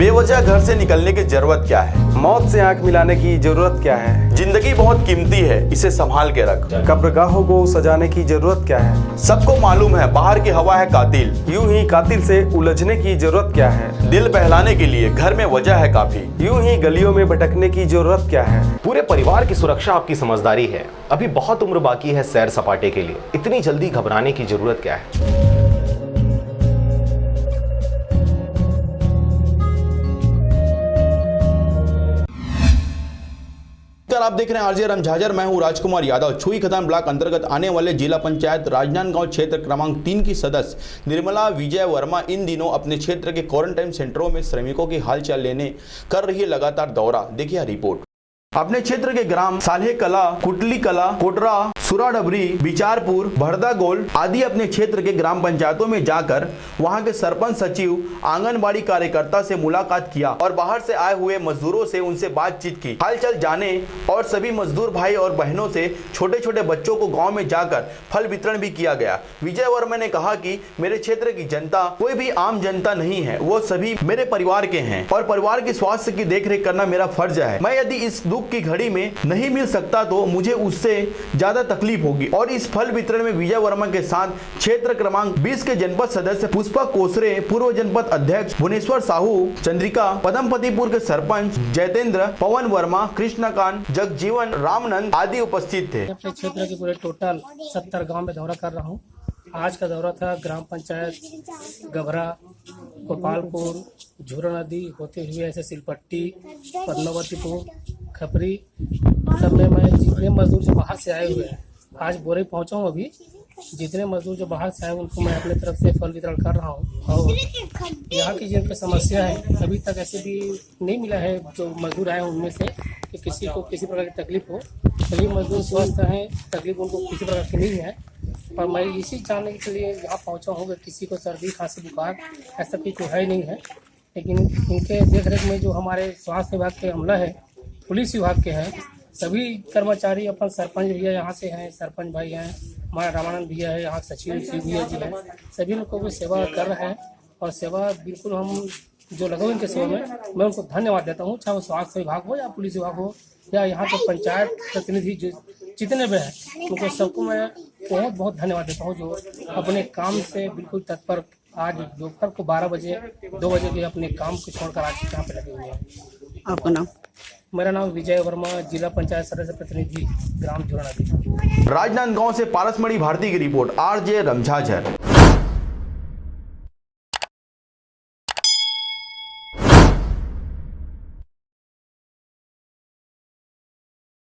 बेवजह घर से निकलने की जरूरत क्या है? मौत से आंख मिलाने की जरूरत क्या है? जिंदगी बहुत कीमती है, इसे संभाल के रख। कब्रगाहों को सजाने की जरूरत क्या है? सबको मालूम है बाहर की हवा है कातिल। यूं ही कातिल से उलझने की जरूरत क्या है? दिल बहलाने के लिए घर में वजह है काफी। यूं ही गलियों में भटकने की जरूरत क्या है? पूरे परिवार की सुरक्षा आपकी समझदारी है। अभी बहुत उम्र बाकी है सैर सपाटे के लिए, इतनी जल्दी घबराने की जरूरत क्या है? आप देख रहे हैं आरजे रमझाजर। मैं हूं राजकुमार यादव। छुई खदान ब्लॉक अंतर्गत आने वाले जिला पंचायत राजनांदगांव क्षेत्र क्रमांक 3 की सदस्य निर्मला विजय वर्मा इन दिनों अपने क्षेत्र के क्वारंटाइन सेंटरों में श्रमिकों की हालचाल लेने कर रही है लगातार दौरा। देखिए रिपोर्ट। अपने क्षेत्र के ग्राम साल्हे कला, कुटली कला, कोटरा, सुराडबरी, बिचारपुर, भरदा गोल आदि अपने क्षेत्र के ग्राम पंचायतों में जाकर वहां के सरपंच, सचिव, आंगनबाड़ी कार्यकर्ता से मुलाकात किया और बाहर से आए हुए मजदूरों से उनसे बातचीत की, हालचाल जाने और सभी मजदूर भाई और बहनों से छोटे छोटे बच्चों को गाँव में जाकर फल वितरण भी किया गया। विजय वर्मा ने कहा कि मेरे क्षेत्र की जनता कोई भी आम जनता नहीं है, वो सभी मेरे परिवार के हैं और परिवार के स्वास्थ्य की देखरेख करना मेरा फर्ज है। मैं यदि इस दुख की घड़ी में नहीं मिल सकता तो मुझे उससे ज्यादा तकलीफ होगी। और इस फल वितरण में विजय वर्मा के साथ क्षेत्र क्रमांक 20 के जनपद सदस्य पुष्पा कोसरे, पूर्व जनपद अध्यक्ष भुवनेश्वर साहू, चंद्रिका, पदमपतिपुर के सरपंच जयतेंद्र, पवन वर्मा, कृष्णकांत, जगजीवन, रामनंद आदि उपस्थित थे। अपने क्षेत्र के पूरे टोटल 70 गांव में दौरा कर रहा हूं। आज का दौरा था ग्राम पंचायत गभरा, गोपालपुर, झूरा नदी होते हुए ऐसे सिलपट्टी, पद्मावतीपुर, खपरी, सब में मैं जितने मजदूर जो बाहर से आए हुए हैं, आज बोरे पहुंचा हूं। अभी जितने मजदूर जो बाहर से आए उनको मैं अपने तरफ से फल वितरण कर रहा हूं। और यहाँ की जिनकी समस्या है अभी तक ऐसे भी नहीं मिला है जो मजदूर आए उनमें से कि किसी को किसी प्रकार की तकलीफ हो। सभी मजदूर स्वस्थ हैं, तकलीफ उनको किसी प्रकार की नहीं है। और मैं इसी जानने के लिए यहाँ पहुँचा हूँ कि किसी को सर्दी, खांसी, बुखार ऐसा भी कोई है नहीं है। लेकिन इनके देखरेख में जो हमारे स्वास्थ्य विभाग के अमला है, पुलिस विभाग के हैं, सभी कर्मचारी, अपन सरपंच भैया यहाँ से हैं, सरपंच भाई हैं, हमारा रामानंद भैया है, यहाँ सचिव भैया जी हैं, सभी लोगों को सेवा कर रहे हैं। और सेवा बिल्कुल हम जो लगे हुए इनके सेवा में, मैं उनको धन्यवाद देता हूँ, चाहे वो स्वास्थ्य विभाग हो या पुलिस विभाग हो या यहाँ के पंचायत प्रतिनिधि जो जितने भी हैं, उनको सबको मैं बहुत बहुत धन्यवाद देता हूँ जो अपने काम से बिल्कुल तत्पर आज दोपहर को 12 बजे 2 बजे के अपने काम को छोड़कर आज यहाँ पे लगे हुए हैं। आपका नाम? मेरा नाम विजय वर्मा, जिला पंचायत सदस्य प्रतिनिधि, ग्राम झूरा नदी। राजनांदगांव से पारसमणि भारती की रिपोर्ट, आरजे रमझाजर।